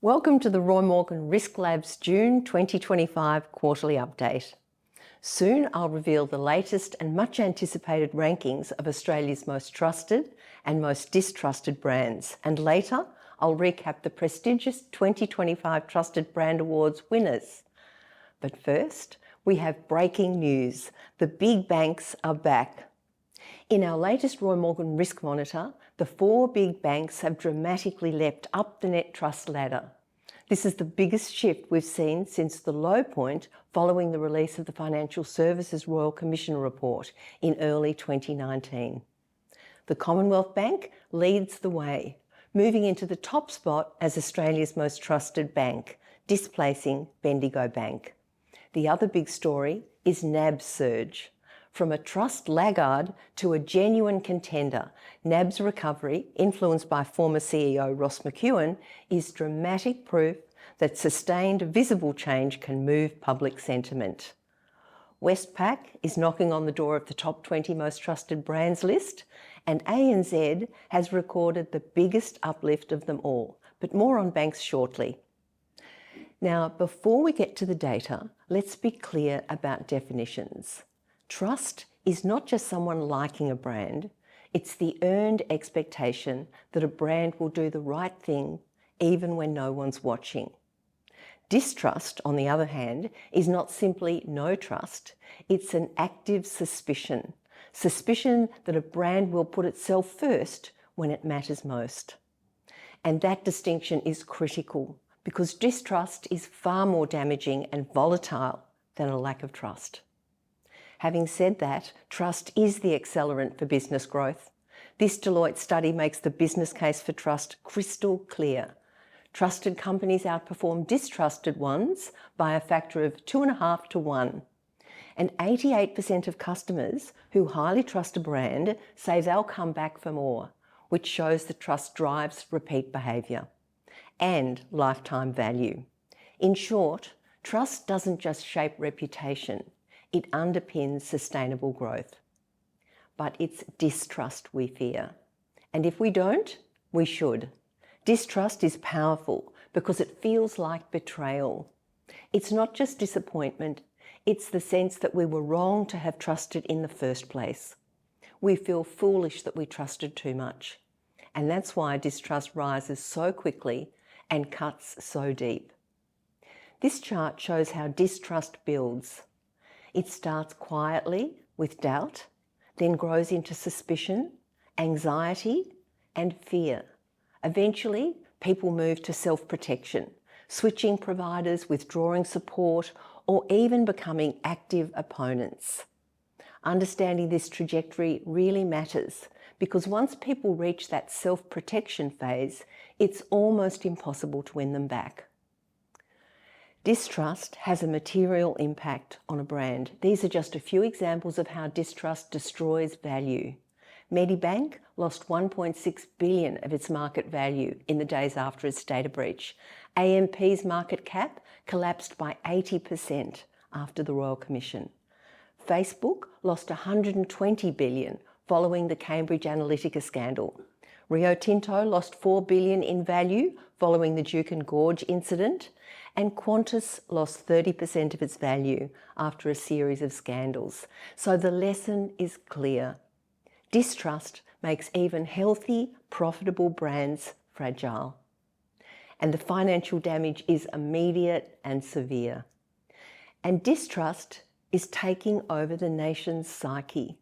Welcome to the Roy Morgan Risk Labs June 2025 quarterly update. Soon I'll reveal the latest and much anticipated rankings of Australia's most trusted and most distrusted brands, and later I'll recap the prestigious 2025 Trusted Brand Awards winners. But first, we have breaking news. The big banks are back. In our latest Roy Morgan Risk Monitor, the 4 big banks have dramatically leapt up the net trust ladder. This is the biggest shift we've seen since the low point following the release of the Financial Services Royal Commission report in early 2019. The Commonwealth Bank leads the way, moving into the top spot as Australia's most trusted bank, displacing Bendigo Bank. The other big story is NAB's surge. From a trust laggard to a genuine contender, NAB's recovery, influenced by former CEO Ross McEwan, is dramatic proof that sustained visible change can move public sentiment. Westpac is knocking on the door of the top 20 most trusted brands list, and ANZ has recorded the biggest uplift of them all, but more on banks shortly. Now, before we get to the data, let's be clear about definitions. Trust is not just someone liking a brand, it's the earned expectation that a brand will do the right thing even when no one's watching. Distrust, on the other hand, is not simply no trust, it's an active suspicion. Suspicion that a brand will put itself first when it matters most. And that distinction is critical because distrust is far more damaging and volatile than a lack of trust. Having said that, trust is the accelerant for business growth. This Deloitte study makes the business case for trust crystal clear. Trusted companies outperform distrusted ones by a factor of 2.5 to 1. And 88% of customers who highly trust a brand say they'll come back for more, which shows that trust drives repeat behaviour and lifetime value. In short, trust doesn't just shape reputation, it underpins sustainable growth. But it's distrust we fear. And if we don't, we should. Distrust is powerful because it feels like betrayal. It's not just disappointment, it's the sense that we were wrong to have trusted in the first place. We feel foolish that we trusted too much. And that's why distrust rises so quickly and cuts so deep. This chart shows how distrust builds. It starts quietly with doubt, then grows into suspicion, anxiety, and fear. Eventually, people move to self-protection, switching providers, withdrawing support, or even becoming active opponents. Understanding this trajectory really matters because once people reach that self-protection phase, it's almost impossible to win them back. Distrust has a material impact on a brand. These are just a few examples of how distrust destroys value. Medibank lost $1.6 billion of its market value in the days after its data breach. AMP's market cap collapsed by 80% after the Royal Commission. Facebook lost $120 billion following the Cambridge Analytica scandal. Rio Tinto lost $4 billion in value following the Duke and Gorge incident, and Qantas lost 30% of its value after a series of scandals. So the lesson is clear. Distrust makes even healthy, profitable brands fragile. And the financial damage is immediate and severe. And distrust is taking over the nation's psyche.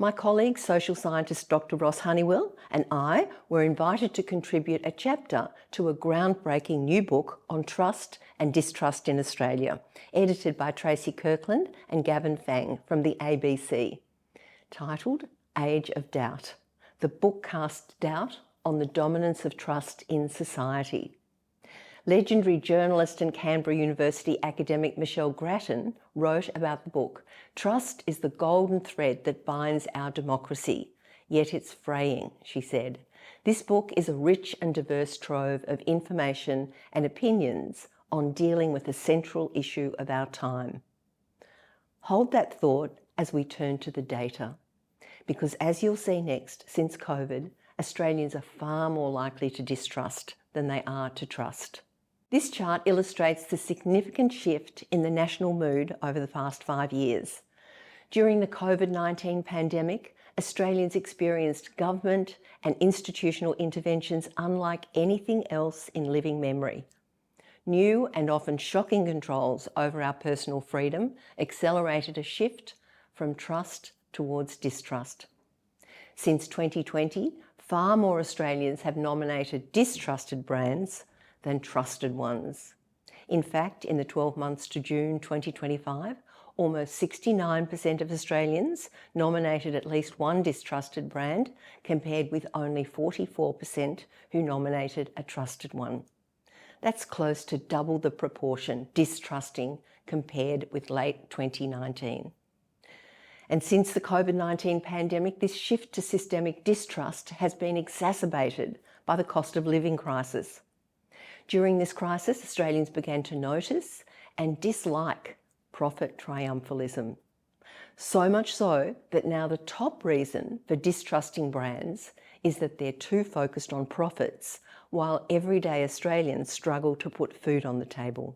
My colleague, social scientist Dr. Ross Honeywell, and I were invited to contribute a chapter to a groundbreaking new book on trust and distrust in Australia, edited by Tracy Kirkland and Gavin Fang from the ABC, titled Age of Doubt. The book casts doubt on the dominance of trust in society. Legendary journalist and Canberra University academic Michele wrote about the book. Trust is the golden thread that binds our democracy, yet it's fraying, she said. This book is a rich and diverse trove of information and opinions on dealing with a central issue of our time. Hold that thought as we turn to the data, because as you'll see next, since COVID, Australians are far more likely to distrust than they are to trust. This chart illustrates the significant shift in the national mood over the past 5 years. During the COVID-19 pandemic, Australians experienced government and institutional interventions unlike anything else in living memory. New and often shocking controls over our personal freedom accelerated a shift from trust towards distrust. Since 2020, far more Australians have nominated distrusted brands than trusted ones. In fact, in the 12 months to June 2025, almost 69% of Australians nominated at least one distrusted brand, compared with only 44% who nominated a trusted one. That's close to double the proportion distrusting compared with late 2019. And since the COVID-19 pandemic, this shift to systemic distrust has been exacerbated by the cost of living crisis. During this crisis, Australians began to notice and dislike profit triumphalism. So much so that now the top reason for distrusting brands is that they're too focused on profits, while everyday Australians struggle to put food on the table.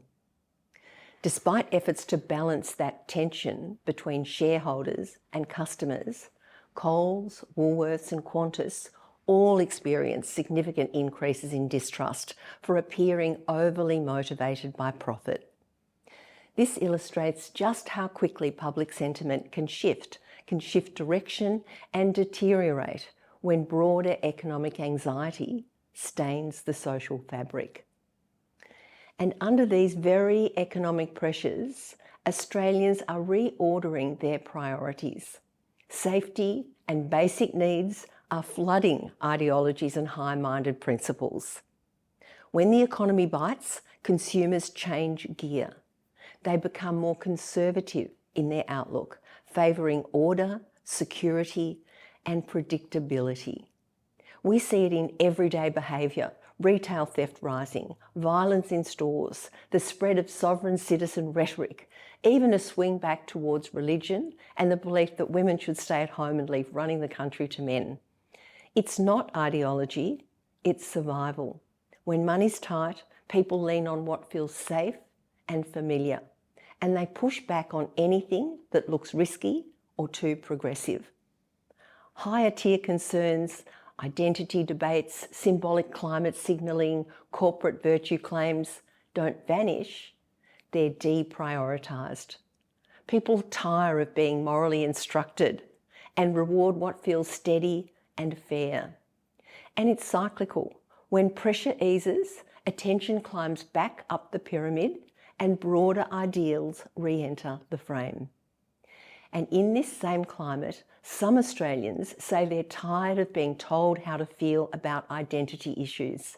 Despite efforts to balance that tension between shareholders and customers, Coles, Woolworths and Qantas all experienced significant increases in distrust for appearing overly motivated by profit. This illustrates just how quickly public sentiment can shift direction and deteriorate when broader economic anxiety stains the social fabric. And under these very economic pressures, Australians are reordering their priorities. Safety and basic needs are flooding ideologies and high-minded principles. When the economy bites, consumers change gear. They become more conservative in their outlook, favouring order, security and predictability. We see it in everyday behaviour: retail theft rising, violence in stores, the spread of sovereign citizen rhetoric, even a swing back towards religion and the belief that women should stay at home and leave running the country to men. It's not ideology, it's survival. When money's tight, people lean on what feels safe and familiar, and they push back on anything that looks risky or too progressive. Higher tier concerns, identity debates, symbolic climate signalling, corporate virtue claims don't vanish, they're deprioritised. People tire of being morally instructed and reward what feels steady and fair. And it's cyclical. When pressure eases, attention climbs back up the pyramid and broader ideals re-enter the frame. And in this same climate, some Australians say they're tired of being told how to feel about identity issues.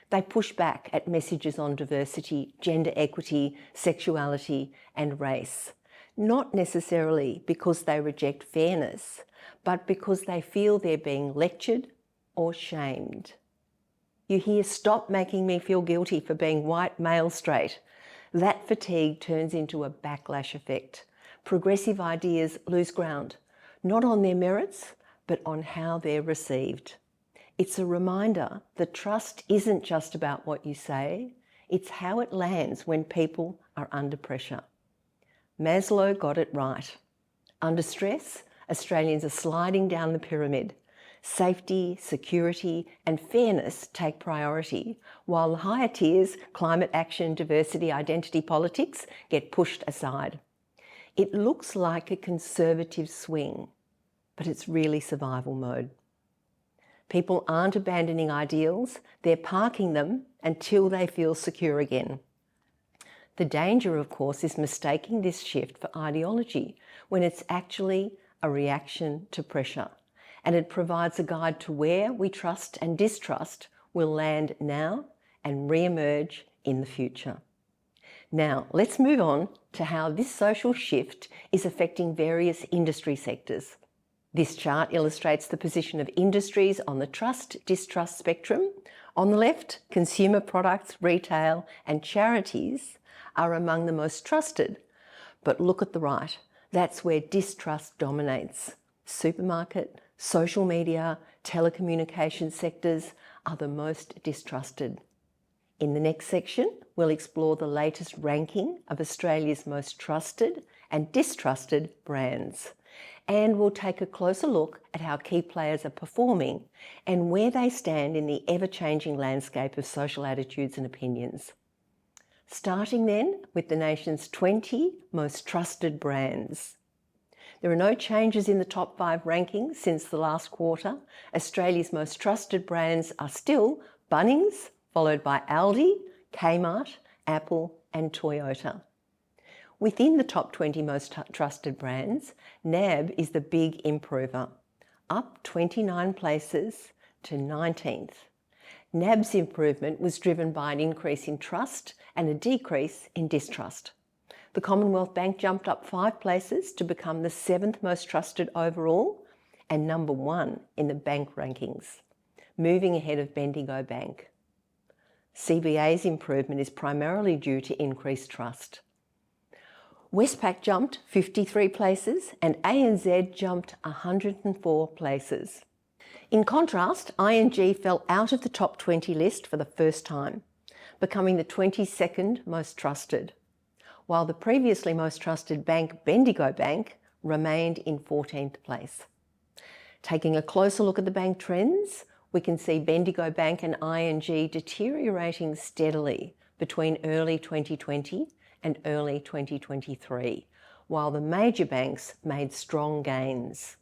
They push back at messages on diversity, gender equity, sexuality and race. Not necessarily because they reject fairness, but because they feel they're being lectured or shamed. You hear, "Stop making me feel guilty for being white, male, straight." That fatigue turns into a backlash effect. Progressive ideas lose ground, not on their merits, but on how they're received. It's a reminder that trust isn't just about what you say, it's how it lands when people are under pressure. Maslow got it right. Under stress, Australians are sliding down the pyramid. Safety, security and fairness take priority, while the higher tiers, climate action, diversity, identity politics, get pushed aside. It looks like a conservative swing, but it's really survival mode. People aren't abandoning ideals, they're parking them until they feel secure again. The danger, of course, is mistaking this shift for ideology when it's actually a reaction to pressure. And it provides a guide to where we trust and distrust will land now and re-emerge in the future. Now, let's move on to how this social shift is affecting various industry sectors. This chart illustrates the position of industries on the trust-distrust spectrum. On the left, consumer products, retail and charities are among the most trusted. But look at the right, that's where distrust dominates. Supermarket, social media, telecommunications sectors are the most distrusted. In the next section, we'll explore the latest ranking of Australia's most trusted and distrusted brands. And we'll take a closer look at how key players are performing and where they stand in the ever-changing landscape of social attitudes and opinions. Starting then with the nation's 20 most trusted brands. There are no changes in the top 5 rankings since the last quarter. Australia's most trusted brands are still Bunnings, followed by Aldi, Kmart, Apple and Toyota. Within the top 20 most trusted brands, NAB is the big improver, up 29 places to 19th. NAB's improvement was driven by an increase in trust and a decrease in distrust. The Commonwealth Bank jumped up 5 places to become the 7th most trusted overall and number 1 in the bank rankings, moving ahead of Bendigo Bank. CBA's improvement is primarily due to increased trust. Westpac jumped 53 places and ANZ jumped 104 places. In contrast, ING fell out of the top 20 list for the first time, becoming the 22nd most trusted, while the previously most trusted bank, Bendigo Bank, remained in 14th place. Taking a closer look at the bank trends, we can see Bendigo Bank and ING deteriorating steadily between early 2020 and early 2023, while the major banks made strong gains.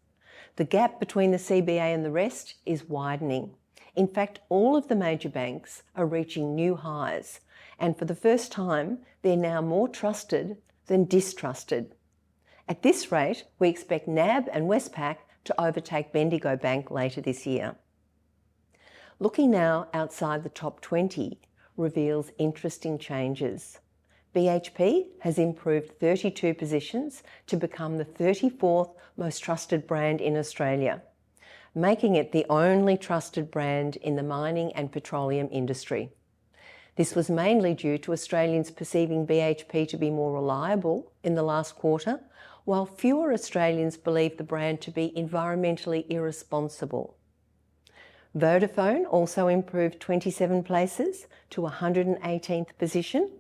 The gap between the CBA and the rest is widening. In fact, all of the major banks are reaching new highs, and for the first time, they're now more trusted than distrusted. At this rate, we expect NAB and Westpac to overtake Bendigo Bank later this year. Looking now outside the top 20 reveals interesting changes. BHP has improved 32 positions to become the 34th most trusted brand in Australia, making it the only trusted brand in the mining and petroleum industry. This was mainly due to Australians perceiving BHP to be more reliable in the last quarter, while fewer Australians believe the brand to be environmentally irresponsible. Vodafone also improved 27 places to 118th position.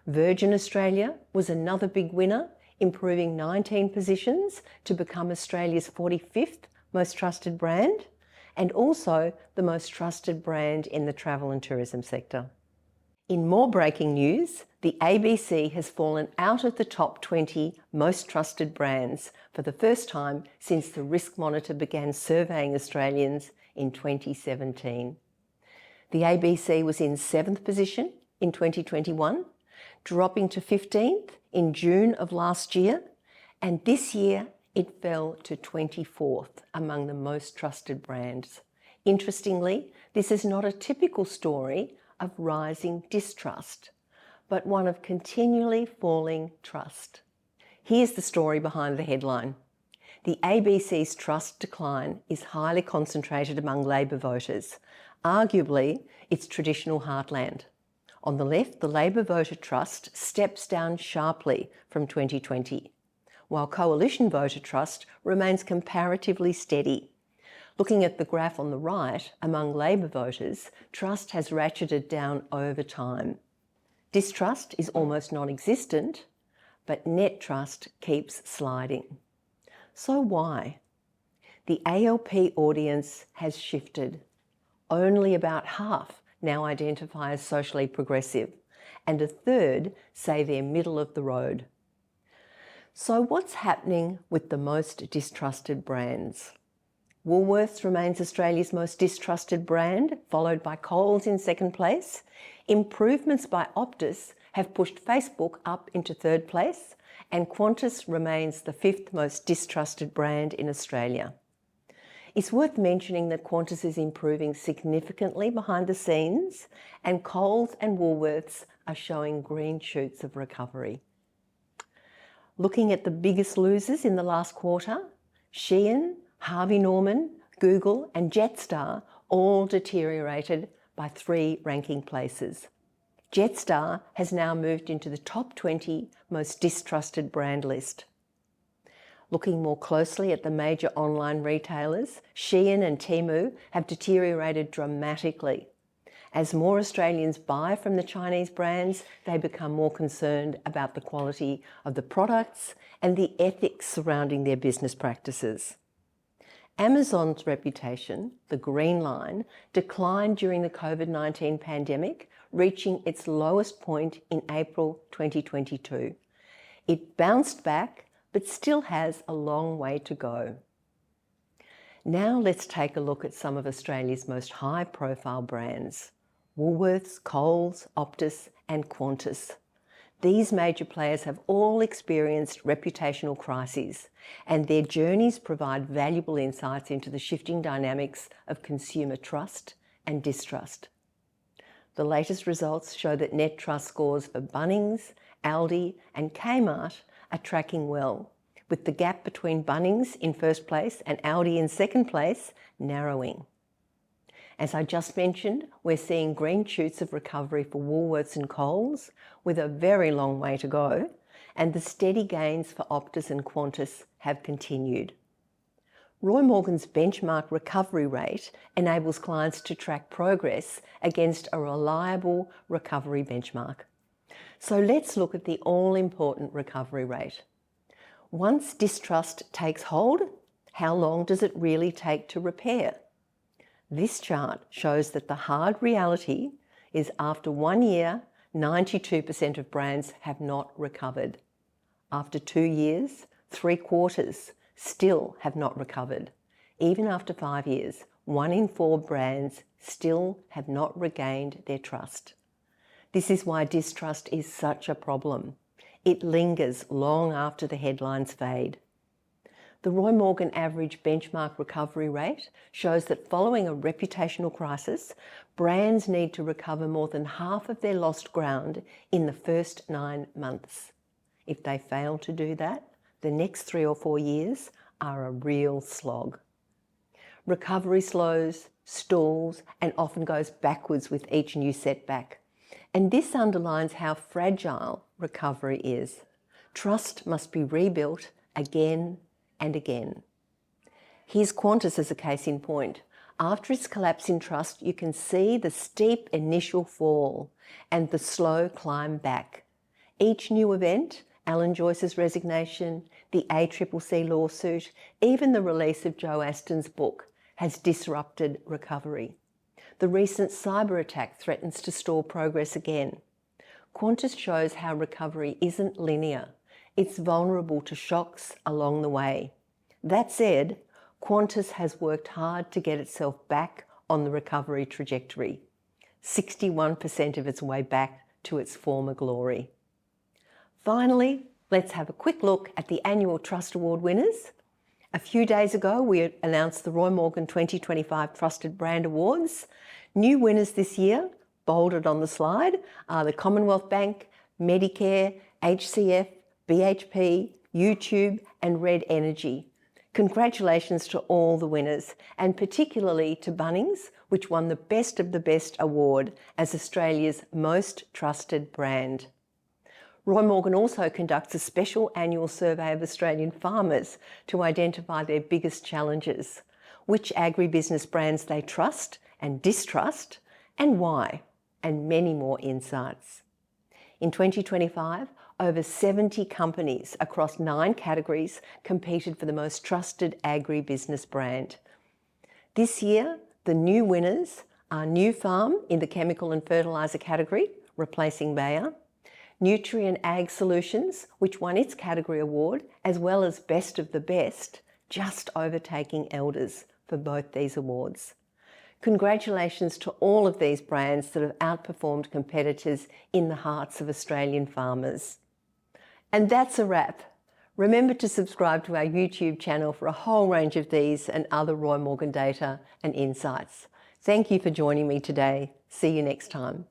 Virgin Australia was another big winner, improving 19 positions to become Australia's 45th most trusted brand, and also the most trusted brand in the travel and tourism sector. In more breaking news, the ABC has fallen out of the top 20 most trusted brands for the first time since the Risk Monitor began surveying Australians in 2017. The ABC was in 7th position in 2021, dropping to 15th in June of last year, and this year it fell to 24th among the most trusted brands. Interestingly, this is not a typical story of rising distrust, but one of continually falling trust. Here's the story behind the headline. The ABC's trust decline is highly concentrated among Labor voters, arguably its traditional heartland. On the left, the Labor voter trust steps down sharply from 2020, while coalition voter trust remains comparatively steady. Looking at the graph on the right, among Labor voters, trust has ratcheted down over time. Distrust is almost non-existent, but net trust keeps sliding. So why? The ALP audience has shifted. Only about half now identify as socially progressive, and a third say they're middle of the road. So what's happening with the most distrusted brands? Woolworths remains Australia's most distrusted brand, followed by Coles in 2nd place. Improvements by Optus have pushed Facebook up into 3rd place, and Qantas remains the 5th most distrusted brand in Australia. It's worth mentioning that Qantas is improving significantly behind the scenes, and Coles and Woolworths are showing green shoots of recovery. Looking at the biggest losers in the last quarter, Shein, Harvey Norman, Google and Jetstar all deteriorated by 3 ranking places. Jetstar has now moved into the top 20 most distrusted brand list. Looking more closely at the major online retailers, Shein and Temu have deteriorated dramatically, As more Australians buy from the Chinese brands, they become more concerned about the quality of the products and the ethics surrounding their business practices. Amazon's reputation, the green line, declined during the COVID-19 pandemic, reaching its lowest point in April 2022. It bounced back, but still has a long way to go. Now let's take a look at some of Australia's most high-profile brands: Woolworths, Coles, Optus and Qantas. These major players have all experienced reputational crises, and their journeys provide valuable insights into the shifting dynamics of consumer trust and distrust. The latest results show that net trust scores for Bunnings, Aldi and Kmart are tracking well, with the gap between Bunnings in first place and Aldi in second place narrowing. As I just mentioned, we're seeing green shoots of recovery for Woolworths and Coles, with a very long way to go, and the steady gains for Optus and Qantas have continued. Roy Morgan's benchmark recovery rate enables clients to track progress against a reliable recovery benchmark. So let's look at the all-important recovery rate. Once distrust takes hold, how long does it really take to repair? This chart shows that the hard reality is after 1 year, 92% of brands have not recovered. After 2 years, 3/4 still have not recovered. Even after 5 years, 1 in 4 brands still have not regained their trust. This is why distrust is such a problem. It lingers long after the headlines fade. The Roy Morgan average benchmark recovery rate shows that following a reputational crisis, brands need to recover more than half of their lost ground in the first 9 months. If they fail to do that, the next 3 or 4 years are a real slog. Recovery slows, stalls, and often goes backwards with each new setback. And this underlines how fragile recovery is. Trust must be rebuilt again and again. Here's Qantas as a case in point. After its collapse in trust, you can see the steep initial fall and the slow climb back. Each new event, Alan Joyce's resignation, the ACCC lawsuit, even the release of Joe Aston's book, has disrupted recovery. The recent cyber attack threatens to stall progress again. Qantas shows how recovery isn't linear. It's vulnerable to shocks along the way. That said, Qantas has worked hard to get itself back on the recovery trajectory, 61% of its way back to its former glory. Finally, let's have a quick look at the annual Trust Award winners. A few days ago, we announced the Roy Morgan 2025 Trusted Brand Awards. New winners this year, bolded on the slide, are the Commonwealth Bank, Medicare, HCF, BHP, YouTube and Red Energy. Congratulations to all the winners, and particularly to Bunnings, which won the Best of the Best award as Australia's most trusted brand. Roy Morgan also conducts a special annual survey of Australian farmers to identify their biggest challenges, which agribusiness brands they trust and distrust, and why, and many more insights. In 2025, over 70 companies across 9 categories competed for the most trusted agribusiness brand. This year, the new winners are New Farm in the chemical and fertiliser category, replacing Bayer, Nutrient Ag Solutions, which won its category award, as well as Best of the Best, just overtaking Elders for both these awards. Congratulations to all of these brands that have outperformed competitors in the hearts of Australian farmers. And that's a wrap. Remember to subscribe to our YouTube channel for a whole range of these and other Roy Morgan data and insights. Thank you for joining me today. See you next time.